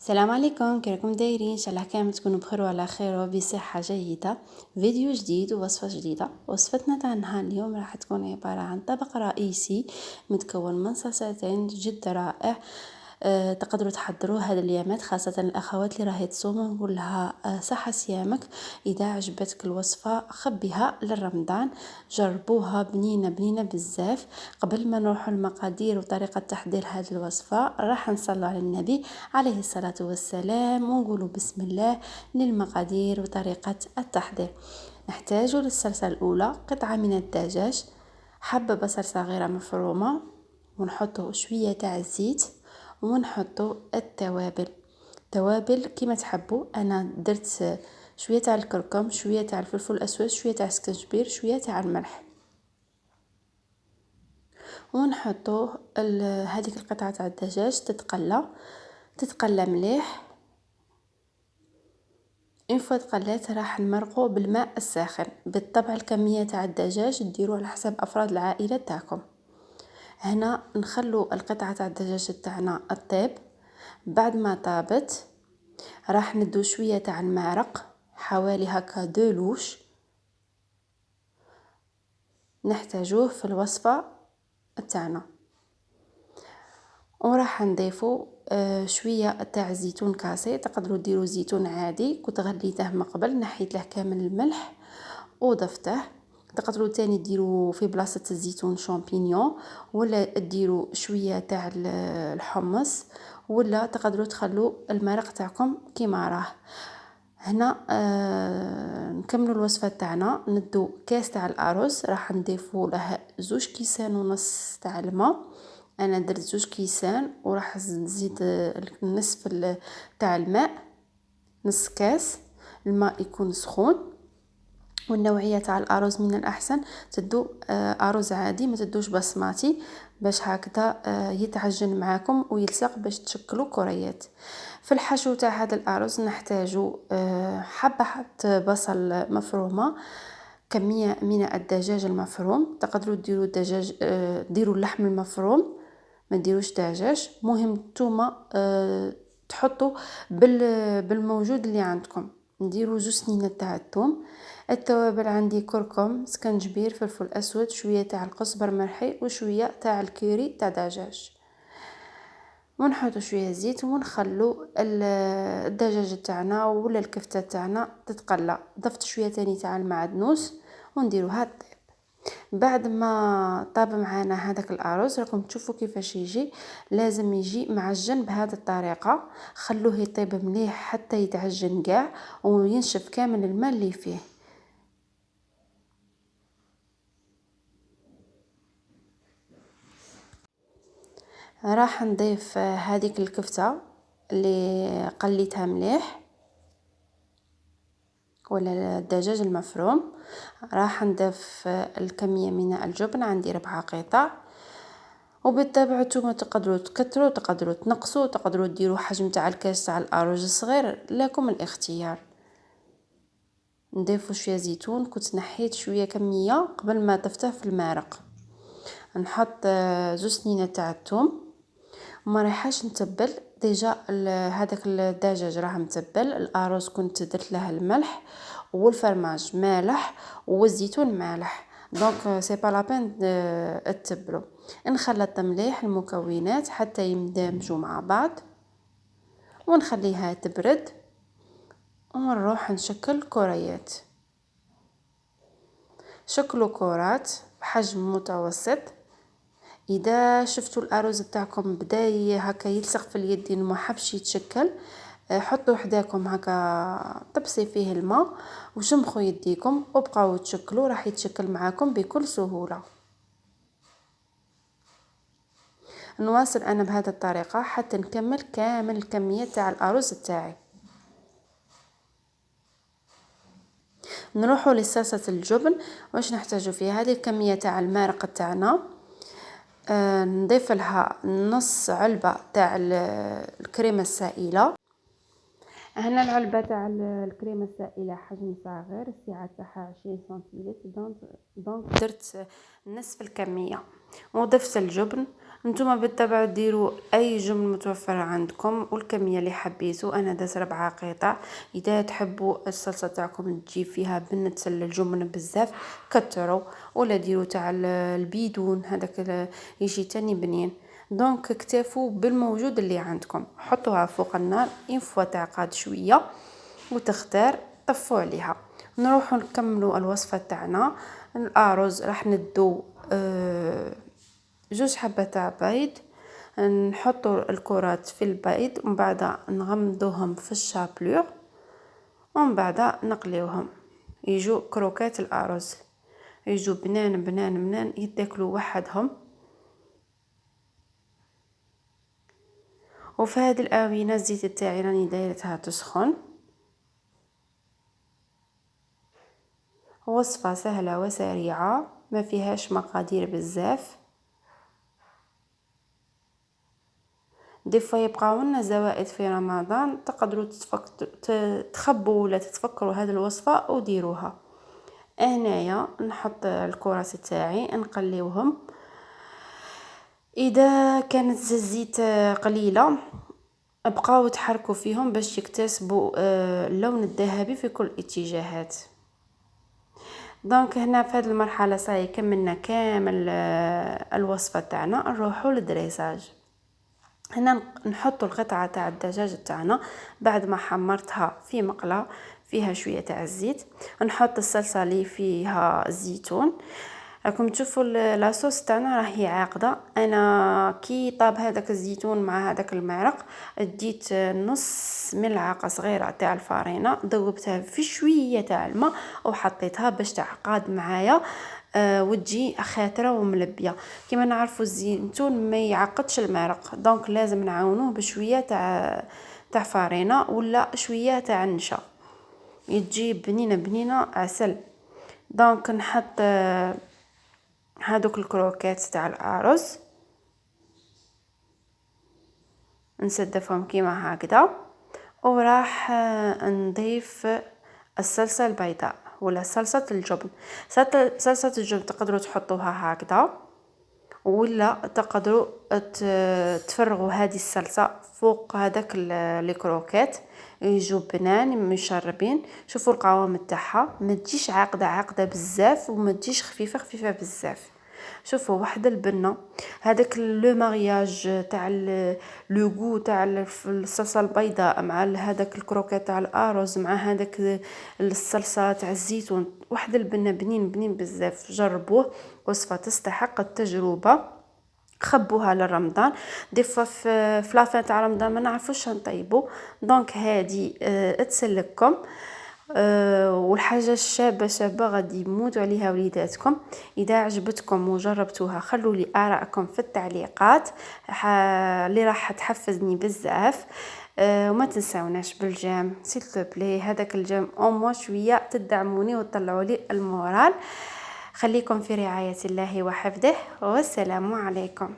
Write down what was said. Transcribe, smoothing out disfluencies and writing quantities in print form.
السلام عليكم، كيراكم دايرين؟ ان شاء الله كامل تكونوا بخير وعلى خير وبصحه جيده. فيديو جديد ووصفه جديده. وصفتنا تاع نهار اليوم راح تكون عباره عن طبق رئيسي متكون من صلصتين جد رائع. تقدروا تحضروه هذا اليامات، خاصه الاخوات اللي راهي تصوم. نقول لها صحه صيامك. اذا عجبتك الوصفه خبيها لرمضان، جربوها، بنينه بنينه بزاف. قبل ما نروح المقادير وطريقه تحضير هذه الوصفه راح نصلي على النبي عليه الصلاة والسلام ونقول بسم الله. للمقادير وطريقة التحضير: نحتاج للصلصة الأولى قطعة من الدجاج، حبة بصل صغيرة مفرومة، ونحطه شوية تاع الزيت، ونحطه توابل كما تحبوا. أنا درت شوية تاع الكركم، شوية تاع الفلفل الأسود، شوية تاع السكنجبير، شوية تاع الملح، ونحطوه هذيك القطعة تاع الدجاج تتقلى مليح. اون فوا تقلات راح نمرقو بالماء الساخن. بالطبع الكميه تاع الدجاج ديروا على حسب افراد العائله تاعكم. هنا نخلو القطعه تاع الدجاج تاعنا الطيب. بعد ما طابت راح ندو شويه تاع المعرق، حوالي هكا 2 لوش نحتاجوه في الوصفه تاعنا. وراح نضيفو شويه تاع زيتون كاسي. تقدروا ديروا زيتون عادي كنت غليته من قبل، نحيت له كامل الملح وضفته. تقدروا تاني ديروا في بلاصه الزيتون شامبينيون، ولا ديروا شويه تاع الحمص، ولا تقدروا تخلوا المرق تاعكم كيما راه. هنا نكملوا الوصفه تاعنا. ندو كاس تاع الارز، راح نضيفوا له 2 كيسان ونص تاع الماء. انا درت 2 كيسان وراح نزيد النصف تاع الماء، نص كاس. الماء يكون سخون. والنوعيه تاع الارز من الاحسن تدو ارز عادي، ما تدوش بسماتي، باش هكذا يتعجن معاكم ويلصق باش تشكلوا كريات. في الحشو تاع هذا الارز نحتاجو حبه بصل مفرومه، كميه من الدجاج المفروم. تقدروا ديروا الدجاج ديروا اللحم المفروم، ما ديروش دجاج. مهم نتوما تحطوا بالموجود اللي عندكم. نديروا 2 سنينات تاع الثوم. التوابل عندي كركم، سكنجبير، فلفل اسود، شويه تاع القزبر مرحي، وشويه تاع الكوري تاع دجاج. ونحطوا شويه زيت ونخلو الدجاج تاعنا ولا الكفته تاعنا تتقلى. ضفت شويه تاني تاع المعدنوس ونديروها طيب. بعد ما طاب معانا هذاك الارز راكم تشوفوا كيفاش يجي. لازم يجي معجن بهذه الطريقه. خلوه يطيب مليح حتى يتعجن كاع وينشف كامل الماء اللي فيه. راح نضيف هذيك الكفته اللي قليتها مليح ولا الدجاج المفروم. راح نضيف الكميه من الجبن، عندي 4 قطع. وبالطبع نتوما تقدروا تكثروا، تقدروا تنقصوا، تقدروا ديروا حجم تاع الكاس تاع الارز صغير، لكم الاختيار. نضيفوا شويه زيتون، كنت نحيت شويه كميه قبل ما ضفته في المرق. نحط 2 سنينات تاع الثوم. ما رايحاش نتبل ديجا هذاك الدجاج راه متبل. الارز كنت درت له الملح والفرماج مالح والزيتون مالح، دونك سي با لا بين تتبلوا. نخلط مليح المكونات حتى يندمجوا مع بعض ونخليها تبرد. ونروح نشكل كريات. شكلوا كرات بحجم متوسط. اذا شفتوا الارز تاعكم بدا هكا يلصق في اليدين وما حبش يتشكل، حطوا حداكم هكا طبسي فيه الماء وشمخوا يديكم وبقاو تشكلوا، راح يتشكل معاكم بكل سهوله. نواصل انا بهذه الطريقه حتى نكمل كامل الكميه تاع الارز تاعي. نروحوا لصلصه الجبن. واش نحتاجو فيها؟ هذه الكميه تاع المرق تاعنا. نضيف لها نص علبه تاع الكريمه السائله. هنا العلبة تاع الكريمة السائلة حجم صغير، السعة تاعها 20 سنتيلتر، دونك درت نصف الكمية وضفت الجبن. نتوما بالطبع ديروا اي جبن متوفر عندكم والكميه اللي حبيتو. انا درت 4 قطع. اذا تحبوا الصلصه تاعكم تجي فيها بنه الجبن بزاف كتروا، ولا ديروا تاع البيدون هذاك يجي تاني بنين. دونك اكتفوا بالموجود اللي عندكم، حطوها فوق النار ان فوا تعقد شويه وتختار، طفوا عليها. نروحوا نكملوا الوصفه تاعنا. الارز راح ندو 2 حبات تاع بيض، نحطوا الكرات في البيض ومن بعد نغمضوهم في الشابلور ومن بعد نقليوهم يجوا كروكات الارز، يجوا بنان بنان بنان يتاكلوا وحدهم. وفي هذه الاوينه الزيت تاعي راني دايرتها تسخن. وصفه سهله وسريعه ما فيهاش مقادير بزاف. دي فوا يبقاو لنا زوائد في رمضان، تقدروا تخبوا ولا تتفكروا هذه الوصفه وديروها. هنايا نحط الكرات تاعي نقليوهم. اذا كانت الزيت قليله ابقاو تحركوا فيهم باش يكتسبوا اللون الذهبي في كل الاتجاهات. دونك هنا في هذه المرحله صاي كملنا كامل الوصفه تاعنا. نروحوا للدريساج. هنا نحط القطعه تاع الدجاج تاعنا بعد ما حمرتها في مقله فيها شويه تاع الزيت. نحط الصلصه اللي فيها الزيتون. راكم تشوفوا لاصوص تاعنا راهي عاقده. انا كي طاب هذاك الزيتون مع هذاك المرق اديت نص ملعقه صغيره تاع الفارينه، ذوبتها في شويه تاع الماء وحطيتها باش تعقد معايا وتجي خاتره وملبيه. كما نعرفوا الزيتون ما يعقدش المرق، دونك لازم نعاونوه بشويه تاع فارينه ولا شويه تاع نشا يجي بنينه بنينه عسل. دونك نحط هادوك الكروكات تاع الارز نسدفهم كيما هكذا، وراح نضيف الصلصه البيضاء ولا صلصه الجبن. صلصه الجبن تقدروا تحطوها هكذا ولا تقدروا تفرغوا هذه الصلصه فوق هذاك الكروكات يجوا بنان مشربين. شوفوا القوام تاعها ما تجيش عاقده بزاف وما تجيش خفيفه بزاف. شوفوا واحده البنه هذاك لو مارياج تاع لو غو تاع الصلصه البيضاء مع هذاك الكروكات تاع الارز مع هذاك الصلصه تاع الزيتون، واحده البنه بنين بزاف. جربوه، وصفه تستحق التجربه. خبوها لرمضان. دي فوا في لافان تاع رمضان ما نعرفوش نطيبوا، دونك هذه تسلككم. والحاجه الشابه غادي يموتوا عليها وليداتكم. اذا عجبتكم وجربتوها خلوا لي ارائكم في التعليقات اللي راح تحفزني بزاف. وما تنساوناش بالجيم سيل بلي، هذاك الجيم او شويه تدعموني وتطلعوا لي المورال. خليكم في رعايه الله وحفظه، والسلام عليكم.